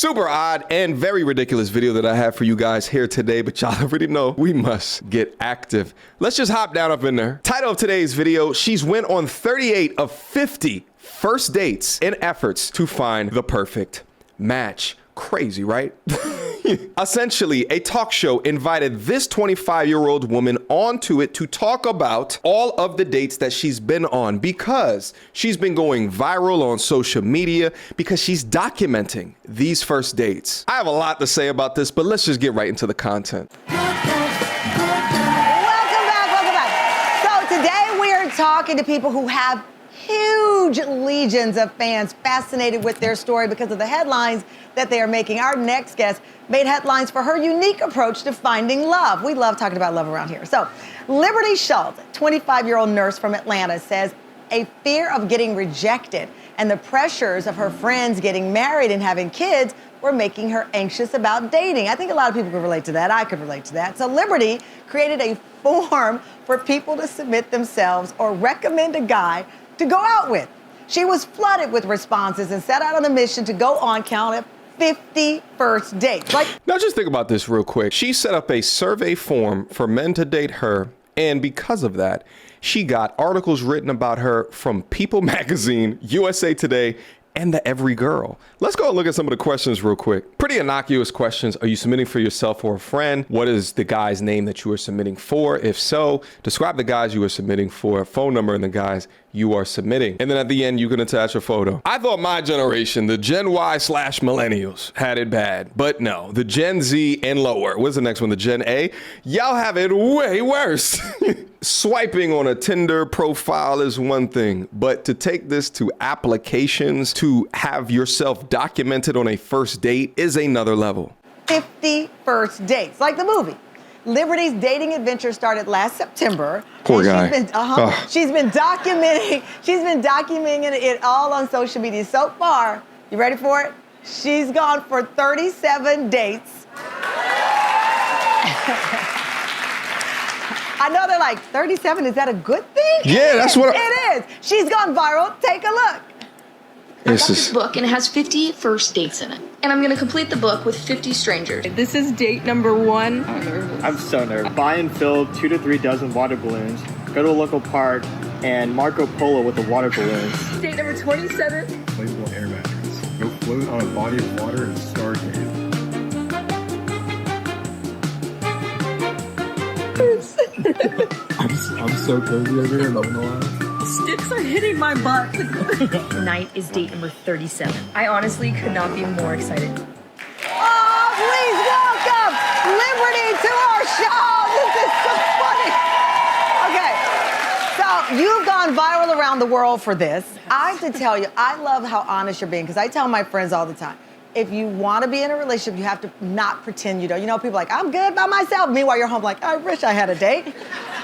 Super odd and very ridiculous video that I have for you guys here today, but y'all already know we must get active. Let's just hop down up in there. Title of today's video, she's went on 38 of 50 first dates in efforts to find the perfect match. Crazy, right? Essentially, a talk show invited this 25-year-old woman onto it to talk about all of the dates that she's been on because she's been going viral on social media because she's documenting these first dates. I have a lot to say about this, but let's just get right into the content. Welcome back. So today we are talking to people who have huge legions of fans fascinated with their story because of the headlines that they are making. Our next guest made headlines for her unique approach to finding love. We love talking about love around here. So Liberty Schultz, 25-year-old nurse from Atlanta, says a fear of getting rejected and the pressures of her friends getting married and having kids were making her anxious about dating. I think a lot of people could relate to that. I could relate to that. So Liberty created a form for people to submit themselves or recommend a guy to go out with. She was flooded with responses and set out on a mission to go on count of 50 first dates. Now just think about this real quick. She set up a survey form for men to date her, and because of that, she got articles written about her from People Magazine, USA Today, and the Every Girl. Let's go and look at some of the questions real quick. Pretty innocuous questions. Are you submitting for yourself or a friend? What is the guy's name that you are submitting for? If so, describe the guys you are submitting for, a phone number, and the guys you are submitting. And then at the end, you can attach a photo. I thought my generation, the Gen Y/millennials, had it bad. But no, the Gen Z and lower. What's the next one? The Gen A? Y'all have it way worse. Swiping on a Tinder profile is one thing, but to take this to applications to have yourself documented on a first date is another level. 50 first dates, like the movie. Liberty's dating adventure started last September. Poor guy. She's been documenting it all on social media. So far, you ready for it? She's gone for 37 dates. I know they're like, 37, is that a good thing? Yeah, that's what it is. She's gone viral. Take a look. I got this book, and it has 50 first dates in it. And I'm going to complete the book with 50 strangers. This is date number 1. I'm so nervous. Buy and fill 2 to 3 dozen water balloons. Go to a local park and Marco Polo with the water balloons. Date number 27. Inflatable air mattress. Go float on a body of water and stargaze. I'm so cozy over here, not gonna lie. Sticks are hitting my butt. Tonight is date number 37. I honestly could not be more excited. Oh, please welcome Liberty to our show. This is so funny. Okay, so you've gone viral around the world for this. I have to tell you, I love how honest you're being because I tell my friends all the time, if you want to be in a relationship, you have to not pretend you don't. You know, people are like, I'm good by myself. Meanwhile, you're home like, I wish I had a date.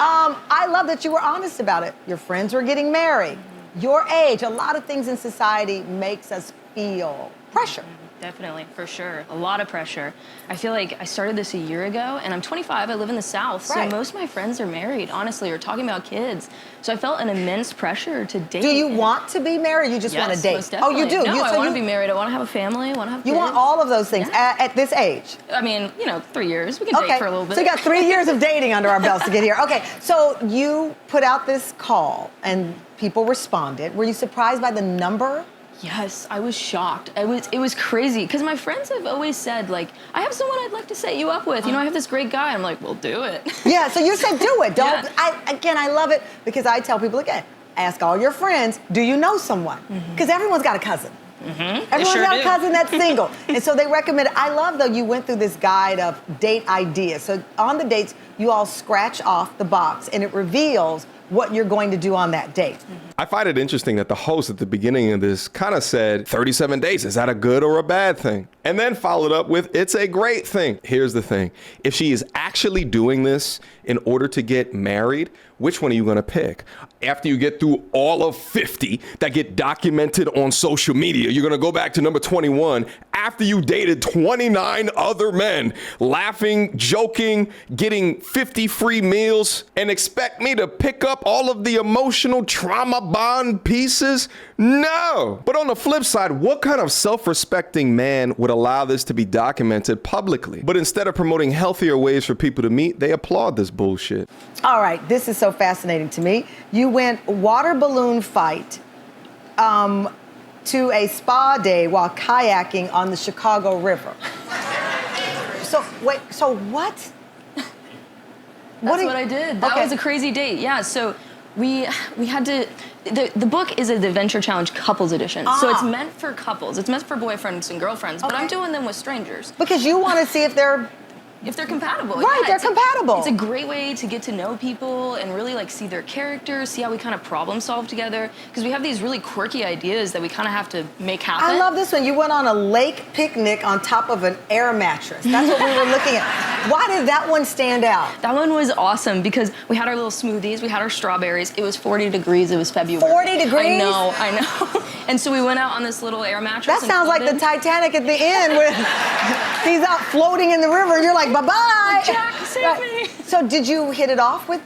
I love that you were honest about it. Your friends were getting married. Your age, a lot of things in society makes us feel pressure. Definitely, for sure. A lot of pressure. I feel like I started this a year ago, and I'm 25. I live in the South, Right. so most of my friends are married, honestly, or talking about kids. So I felt an immense pressure to date. Do you want to be married? You just want to date? Most definitely. Oh, you do? No, I so want to be married. I want to have a family. I want to have kids. You want all of those things Yeah. at this age? I mean, 3 years. We can date for a little bit. So you got 3 years of dating under our belts to get here. Okay, so you put out this call and people responded. Were you surprised by the number? Yes, I was shocked. It was crazy because my friends have always said, like, I have someone I'd like to set you up with. You know, I have this great guy. I'm like, well, do it. Yeah, so you said do it. Don't. Yeah. I love it because I tell people again, ask all your friends, do you know someone? Because everyone's got a cousin. Everyone's got a cousin that's single. And so they recommend, I love though you went through this guide of date ideas. So on the dates, you all scratch off the box and it reveals what you're going to do on that date. I find it interesting that the host at the beginning of this kind of said 37 days. Is that a good or a bad thing? And then followed up with, it's a great thing. Here's the thing. If she is actually doing this, in order to get married, which one are you going to pick? After you get through all of 50 that get documented on social media, you're going to go back to number 21 after you dated 29 other men, laughing, joking, getting 50 free meals, and expect me to pick up all of the emotional trauma bond pieces? No. But on the flip side, what kind of self-respecting man would allow this to be documented publicly? But instead of promoting healthier ways for people to meet, they applaud this bullshit. All right, this is so fascinating to me. You went water balloon fight to a spa day while kayaking on the Chicago River. So wait, so what? That's what I did. That was a crazy date. Yeah, so we had to, the book is the Adventure Challenge Couples Edition. So it's meant for couples. It's meant for boyfriends and girlfriends, but I'm doing them with strangers. Because you want to see if they're compatible. Right, yeah, they're compatible. It's a great way to get to know people and really like see their characters, see how we kind of problem solve together. Because we have these really quirky ideas that we kind of have to make happen. I love this one. You went on a lake picnic on top of an air mattress. That's what we were looking at. Why did that one stand out? That one was awesome because we had our little smoothies, we had our strawberries. It was 40 degrees, it was February. 40 degrees? I know. And so we went out on this little air mattress. That sounds like the Titanic at the end where he's out floating in the river and you're like, bye-bye. Jack, save me. So did you hit it off with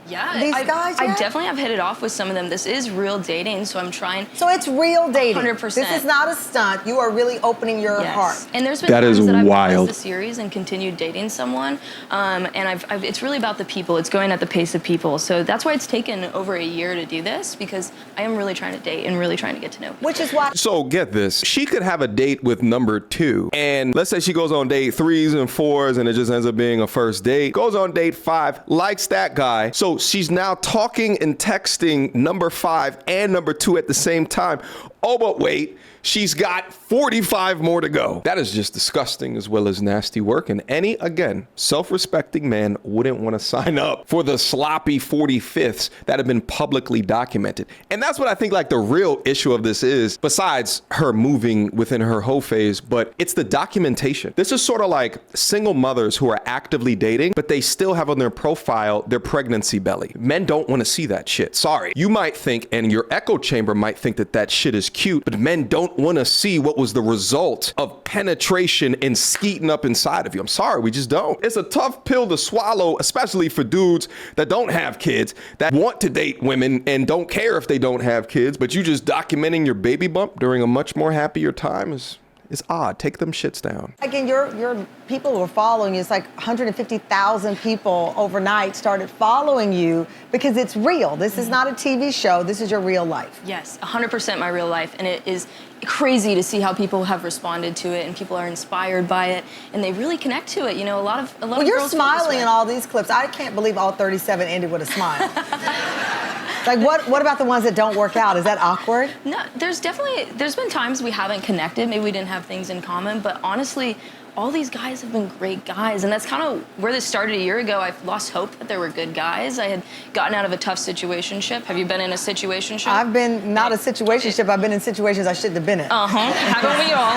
these guys? I definitely have hit it off with some of them. This is real dating, so I'm trying. So it's real dating. 100%. This is not a stunt. You are really opening your heart. And there's been times that I've paused the series and continued dating someone, and it's really about the people. It's going at the pace of people. So that's why it's taken over a year to do this, because I am really trying to date and really trying to get to know people. Which is why. So get this. She could have a date with number 2. And let's say she goes on date 3s and 4s and it just ends up being a first date. Goes on date 5, likes that guy. So she's now talking and texting number 5 and number 2 at the same time. Oh, but wait, she's got 45 more to go. That is just disgusting as well as nasty work. And any, again, self-respecting man wouldn't want to sign up for the sloppy 45ths that have been publicly documented. And that's what I think like the real issue of this is, besides her moving within her hoe phase, but it's the documentation. This is sort of like single mothers who are actively dating, but they still have on their profile their pregnancy belly. Men don't want to see that shit. Sorry. You might think, and your echo chamber might think that that shit is cute, but men don't want to see what was the result of penetration and skeeting up inside of you. I'm sorry, we just don't. It's a tough pill to swallow, especially for dudes that don't have kids, that want to date women and don't care if they don't have kids, but you just documenting your baby bump during a much more happier time is odd. Take them shits down. Again, your people who are following you, it's like 150,000 people overnight started following you because it's real. This is not a TV show. This is your real life. Yes, 100% my real life. And it is crazy to see how people have responded to it and people are inspired by it and they really connect to it. You know, a lot of well, you're girls smiling in all these clips. I can't believe all 37 ended with a smile. Like, what about the ones that don't work out? Is that awkward? No, there's been times we haven't connected. Maybe we didn't have things in common, but honestly, all these guys have been great guys, and that's kind of where this started a year ago. I lost hope that there were good guys. I had gotten out of a tough situationship. Have you been in a situationship? I've been not a situationship. I've been in situations I shouldn't have been in. Haven't we all?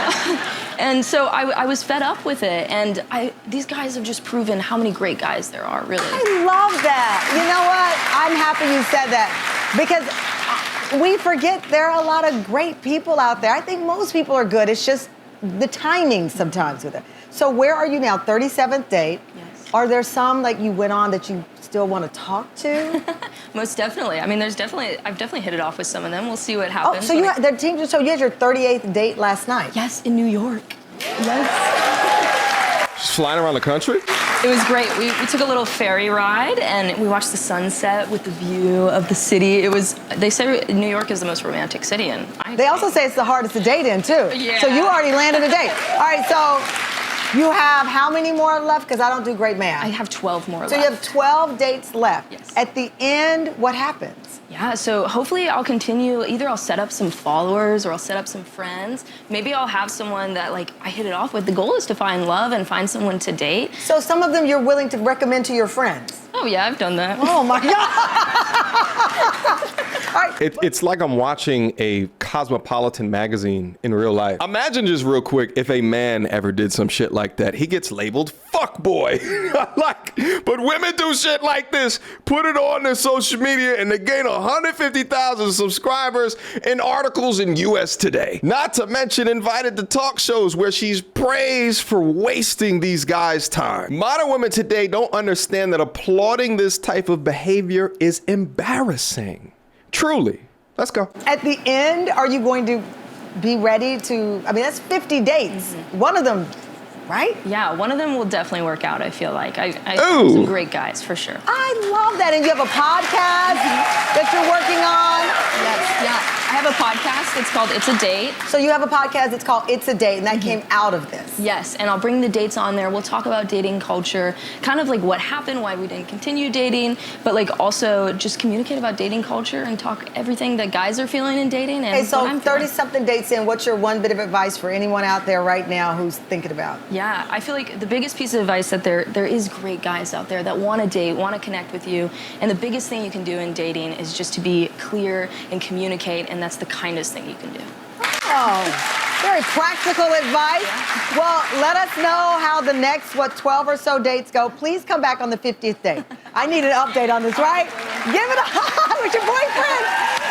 And so I was fed up with it, and these guys have just proven how many great guys there are, really. I love that. You know what? I'm happy you said that, because we forget there are a lot of great people out there. I think most people are good. It's just the timing sometimes with it. So where are you now? 37th date. Yes. Are there some like you went on that you still want to talk to? Most definitely. I mean, I've definitely hit it off with some of them. We'll see what happens. Oh, so you had your 38th date last night? Yes, in New York. Yes. She's flying around the country? It was great. We took a little ferry ride and we watched the sunset with the view of the city. They say New York is the most romantic city, and they also say it's the hardest to date in too. Yeah. So you already landed a date. All right, so you have how many more left? Because I don't do great math. I have 12 more left. So you have 12 dates left. Yes. At the end, what happens? Yeah, so hopefully I'll continue. Either I'll set up some followers or I'll set up some friends. Maybe I'll have someone that like I hit it off with. The goal is to find love and find someone to date. So some of them you're willing to recommend to your friends? Oh yeah, I've done that. Oh my God. All right. It's like I'm watching a Cosmopolitan magazine in real life. Imagine just real quick if a man ever did some shit like that. He gets labeled fuck fuckboy. Like, but women do shit like this, put it on their social media, and they gain 150,000 subscribers in articles in US Today. Not to mention invited to talk shows where she's praised for wasting these guys' time. Modern women today don't understand that applauding this type of behavior is embarrassing. Truly. Let's go. At the end, are you going to be ready to, I mean, that's 50 dates. One of them, right? Yeah, one of them will definitely work out, I feel like. I found some great guys, for sure. I love that. And you have a podcast that you're working on? Yes, yeah. I have a podcast. It's called It's a Date. So you have a podcast that's called It's a Date, and that came out of this. Yes, and I'll bring the dates on there. We'll talk about dating culture, kind of like what happened, why we didn't continue dating, but like also just communicate about dating culture and talk everything that guys are feeling in dating. And Hey, so what I'm feeling. 30-something dates in, what's your one bit of advice for anyone out there right now who's thinking about? Yeah, I feel like the biggest piece of advice that there is great guys out there that want to date, want to connect with you, and the biggest thing you can do in dating is just to be clear and communicate, and that's the kindest thing you can do. Oh, very practical advice. Yeah. Well, let us know how the next, 12 or so dates go. Please come back on the 50th date. I need an update on this, right? Give it up with your boyfriend.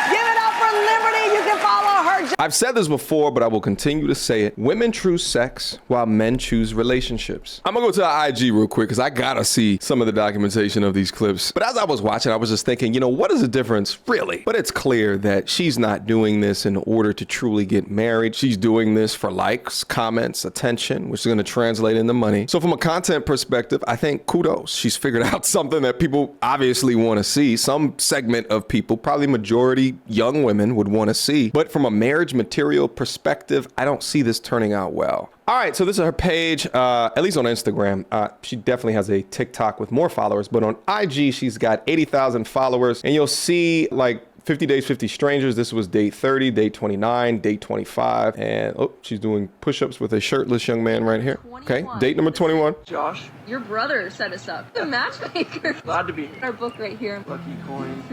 Give it up for Liberty. You can follow her. I've said this before, but I will continue to say it. Women choose sex while men choose relationships. I'm gonna go to the IG real quick because I gotta see some of the documentation of these clips. But as I was watching, I was just thinking, you know, what is the difference really? But it's clear that she's not doing this in order to truly get married. She's doing this for likes, comments, attention, which is gonna translate into money. So from a content perspective, I think kudos. She's figured out something that people obviously wanna see. Some segment of people, probably majority young women, would wanna see. But from a marriage material perspective, I don't see this turning out well. All right, so this is her page, at least on Instagram. She definitely has a TikTok with more followers, but on IG, she's got 80,000 followers, and you'll see like 50 Days, 50 Strangers. This was date 30, date 29, date 25. And oh, she's doing push-ups with a shirtless young man right here. 21. Okay, date number 21. Josh, Your brother set us up. The matchmaker. glad to be here. Our book right here. Lucky coin.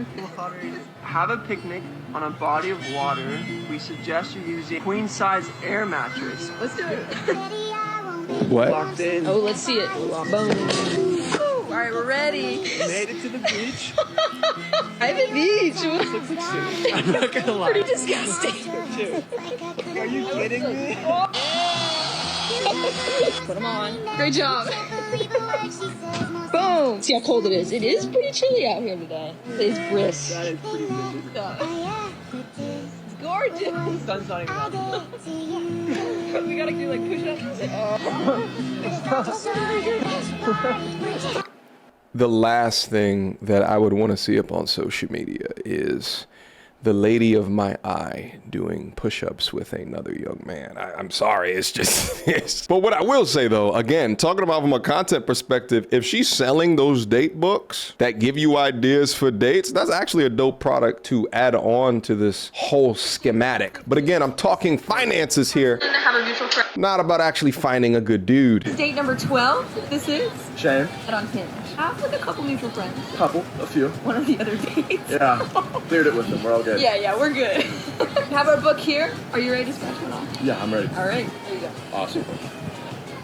Have a picnic on a body of water. We suggest you using queen-size air mattress. Let's do it. What? Locked in. Oh, let's see it. Boom. All right, we're ready. Made it to the beach. Private beach. This looks like soup. I'm not gonna lie. Pretty disgusting. Are you kidding me? Put them on. Great job. Boom. See how cold it is. It is pretty chilly out here today. It's brisk. That is pretty vicious. It's gorgeous. The sun's not even out. We gotta do like push-ups. The last thing that I would want to see up on social media is the lady of my eye doing push-ups with another young man. I'm sorry, it's just, but what I will say though, again, talking about from a content perspective, if she's selling those date books that give you ideas for dates, that's actually a dope product to add on to this whole schematic. But again, I'm talking finances here, not about actually finding a good dude. Date number 12, this is. Shane, Get on Hinge. I have like a couple mutual friends. a few. One of the other dates. Yeah, cleared it with them. We're all good. Yeah, we're good. Have our book here. Are you ready to scratch one off? Yeah, I'm ready. All right, there you go. Awesome.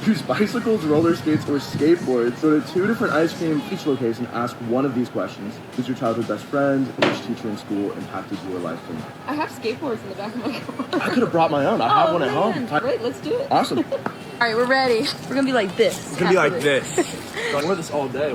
Use bicycles, roller skates, or skateboards. Go to 2 different ice cream beach locations. Ask one of these questions. Who's your childhood best friend? Which teacher in school impacted your life the most? I have skateboards in the back of my car. I could have brought my own. I have one at home. Great, let's do it. Awesome. All right, we're ready. We're gonna be like this. It's gonna be like this. I wear this all day.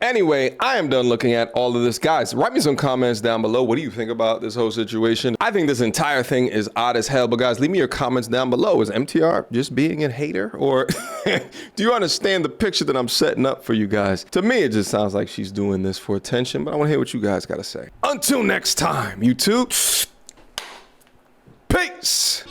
Anyway, I am done looking at all of this. Guys, write me some comments down below. What do you think about this whole situation? I think this entire thing is odd as hell, but guys, leave me your comments down below. Is MTR just being a hater, or do you understand the picture that I'm setting up for you guys? To me, it just sounds like she's doing this for attention, but I want to hear what you guys got to say. Until next time, YouTube, peace.